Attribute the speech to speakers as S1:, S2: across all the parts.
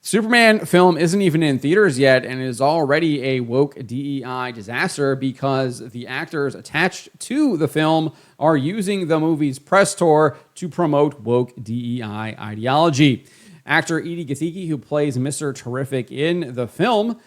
S1: Superman film isn't even in theaters yet and is already a woke DEI disaster because the actors attached to the film are using the movie's press tour to promote woke DEI ideology. Actor Edi Gathegi, who plays Mr. Terrific in the film,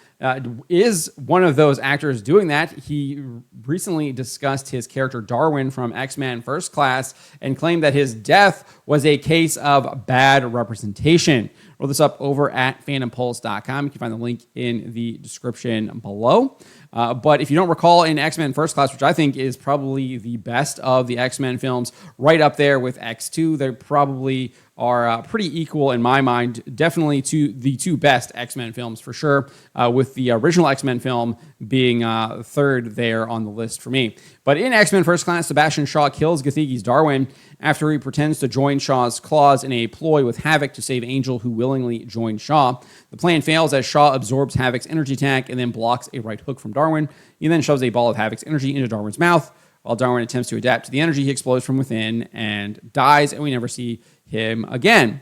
S1: is one of those actors doing that. He recently discussed his character Darwin from X-Men First Class and claimed that his death was a case of bad representation. Roll this up over at fandompulse.com. You can find the link in the description below. But if you don't recall, in X-Men First Class, which I think is probably the best of the X-Men films, right up there with X2, they probably are pretty equal in my mind, definitely to the two best X-Men films for sure, with the original X-Men film being third there on the list for me. But in X-Men First Class, Sebastian Shaw kills Gathegi's Darwin after he pretends to join Shaw's claws in a ploy with Havoc to save Angel, who willingly joined Shaw. The plan fails as Shaw absorbs Havoc's energy tank and then blocks a right hook from Darwin. He then shoves a ball of Havoc's energy into Darwin's mouth. While Darwin attempts to adapt to the energy, he explodes from within and dies, and we never see him again.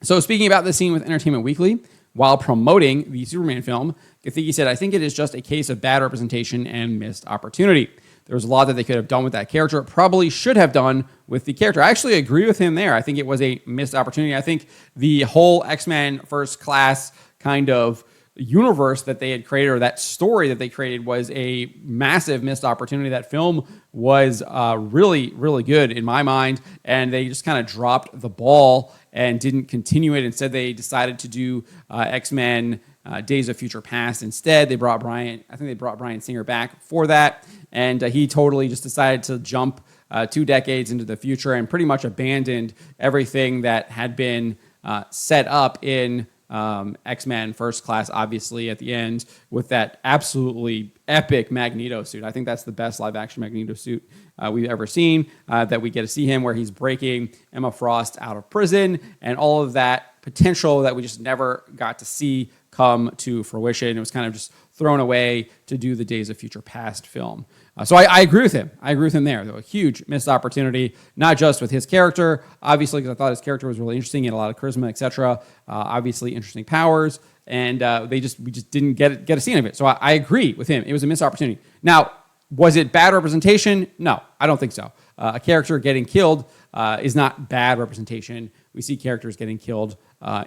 S1: So speaking about this scene with Entertainment Weekly, while promoting the Superman film, Gathegi said, "I think it is just a case of bad representation and missed opportunity. There was a lot that they could have done with that character, probably should have done with the character." I actually agree with him there. I think it was a missed opportunity. I think the whole X-Men First Class kind of universe that they had created, or that story that they created, was a massive missed opportunity. That film was really, really good in my mind, and they just kind of dropped the ball and didn't continue it. Instead, they decided to do X-Men Days of Future Past instead. They brought Bryan Singer back for that, and he totally just decided to jump 2 decades into the future and pretty much abandoned everything that had been set up in X-Men First Class, obviously, at the end with that absolutely epic Magneto suit. I think that's the best live-action Magneto suit we've ever seen, that we get to see him where he's breaking Emma Frost out of prison, and all of that potential that we just never got to see come to fruition. It was kind of just thrown away to do the Days of Future Past film. So I agree with him. I agree with him there. Though a huge missed opportunity, not just with his character, obviously, because I thought his character was really interesting, he had a lot of charisma, etc. Obviously, interesting powers, and we just didn't get a scene of it. So I agree with him. It was a missed opportunity. Now, was it bad representation? No, I don't think so. A character getting killed is not bad representation. We see characters getting killed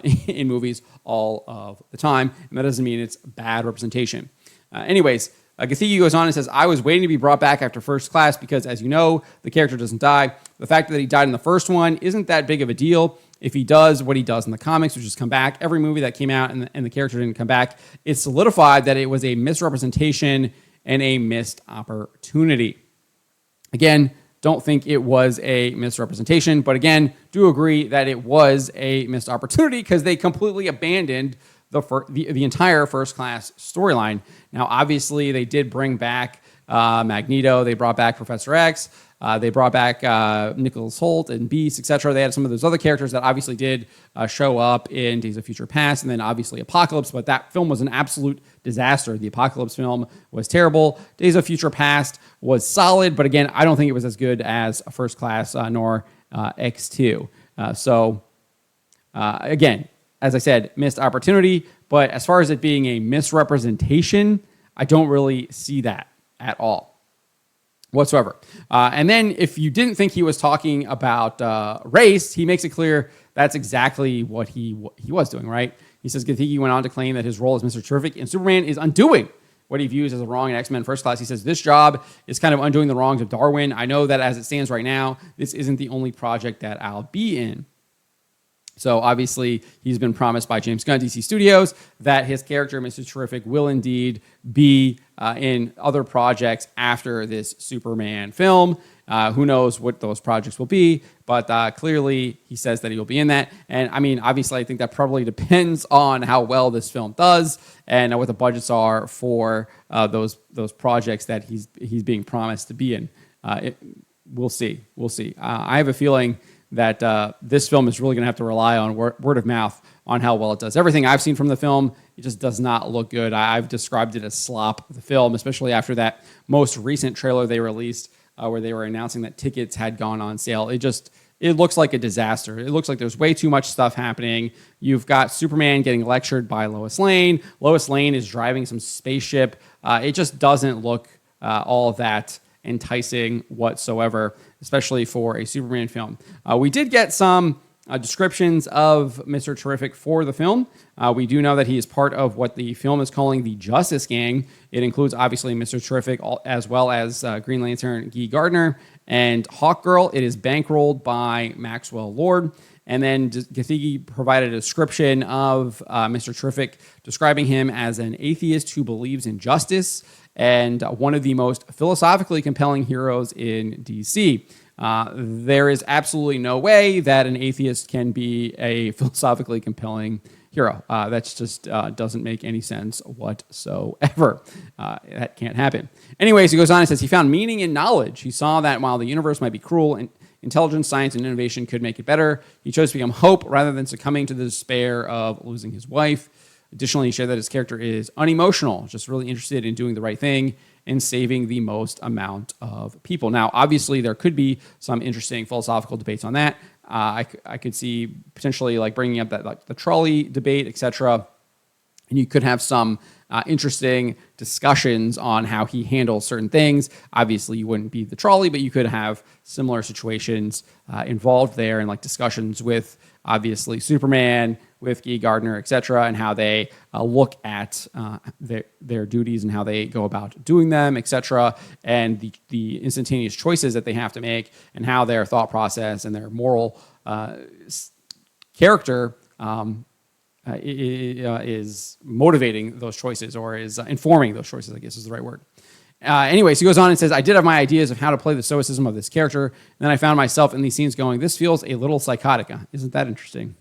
S1: in movies all of the time, and that doesn't mean it's bad representation. Anyways, Gathegi goes on and says, "I was waiting to be brought back after First Class because, as you know, the character doesn't die. The fact that he died in the first one isn't that big of a deal. If he does what he does in the comics, which is come back, every movie that came out and the character didn't come back, it solidified that it was a misrepresentation and a missed opportunity." Again, don't think it was a misrepresentation, but again, do agree that it was a missed opportunity because they completely abandoned the entire First Class storyline. Now, obviously, they did bring back Magneto. They brought back Professor X. They brought back Nicholas Hoult and Beast, etc. They had some of those other characters that obviously did show up in Days of Future Past, and then obviously Apocalypse, but that film was an absolute disaster. The Apocalypse film was terrible. Days of Future Past was solid, but again, I don't think it was as good as First Class nor X2. Again, as I said, missed opportunity, but as far as it being a misrepresentation, I don't really see that at all whatsoever. And then if you didn't think he was talking about race, he makes it clear that's exactly what he was doing, right? He says Gathegi went on to claim that his role as Mr. Terrific in Superman is undoing what he views as a wrong in X-Men First Class. He says, "This job is kind of undoing the wrongs of Darwin. I know that as it stands right now, this isn't the only project that I'll be in." So obviously, he's been promised by James Gunn, DC Studios, that his character, Mr. Terrific, will indeed be in other projects after this Superman film. Who knows what those projects will be, but clearly he says that he will be in that. And I mean, obviously, I think that probably depends on how well this film does and what the budgets are for those projects that he's being promised to be in. We'll see. I have a feeling that this film is really going to have to rely on word of mouth on how well it does. Everything I've seen from the film, it just does not look good. I've described it as slop, the film, especially after that most recent trailer they released where they were announcing that tickets had gone on sale. It it looks like a disaster. It looks like there's way too much stuff happening. You've got Superman getting lectured by Lois Lane. Lois Lane is driving some spaceship. It just doesn't look all that enticing whatsoever, especially for a Superman film. We did get some descriptions of Mr. Terrific for the film. We do know that he is part of what the film is calling the Justice Gang. It includes, obviously, Mr. Terrific, as well as Green Lantern Guy Gardner and Hawkgirl. It is bankrolled by Maxwell Lord. And then Gathegi provided a description of Mr. Terrific, describing him as an atheist who believes in justice and one of the most philosophically compelling heroes in DC. There is absolutely no way that an atheist can be a philosophically compelling hero. That just doesn't make any sense whatsoever. That can't happen. Anyways, he goes on and says he found meaning in knowledge. He saw that while the universe might be cruel, and intelligence, science, and innovation could make it better, he chose to become hope rather than succumbing to the despair of losing his wife. Additionally, he shared that his character is unemotional, just really interested in doing the right thing and saving the most amount of people. Now, obviously, there could be some interesting philosophical debates on that. I could see potentially like bringing up that like the trolley debate, etc. And you could have some interesting discussions on how he handles certain things. Obviously, you wouldn't be the trolley, but you could have similar situations involved there, and like discussions with obviously Superman, with Guy Gardner, etc., and how they look at their duties and how they go about doing them, etc., and the instantaneous choices that they have to make, and how their thought process and their moral character is motivating those choices, or is informing those choices, I guess is the right word. Anyways, he goes on and says, I did have my ideas of how to play the stoicism of this character, and then I found myself in these scenes going, this feels a little psychotic. Isn't that interesting?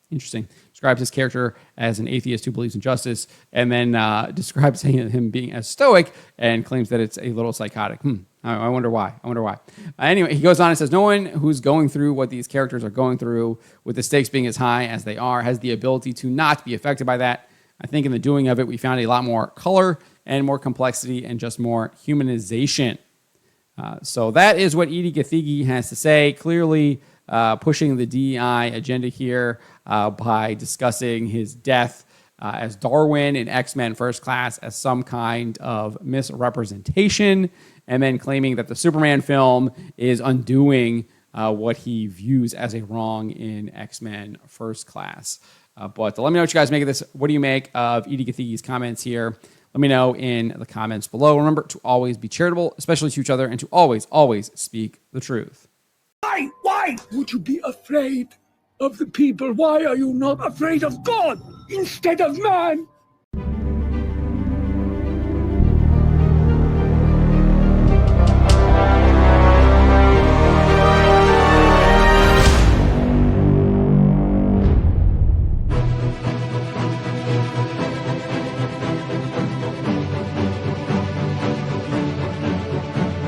S1: Interesting. Describes his character as an atheist who believes in justice, and then describes him being as stoic and claims that it's a little psychotic. I wonder why. Anyway, he goes on and says, no one who's going through what these characters are going through, with the stakes being as high as they are, has the ability to not be affected by that. I think in the doing of it, we found a lot more color and more complexity and just more humanization. So that is what Edi Gathegi has to say. Clearly pushing the DEI agenda here by discussing his death as Darwin in X-Men First Class as some kind of misrepresentation, and then claiming that the Superman film is undoing what he views as a wrong in X-Men First Class. But let me know what you guys make of this. What do you make of Edi Gathegi's comments here? Let me know in the comments below. Remember to always be charitable, especially to each other, and to always, always speak the truth.
S2: Why would you be afraid of the people? Why are you not afraid of God instead of man?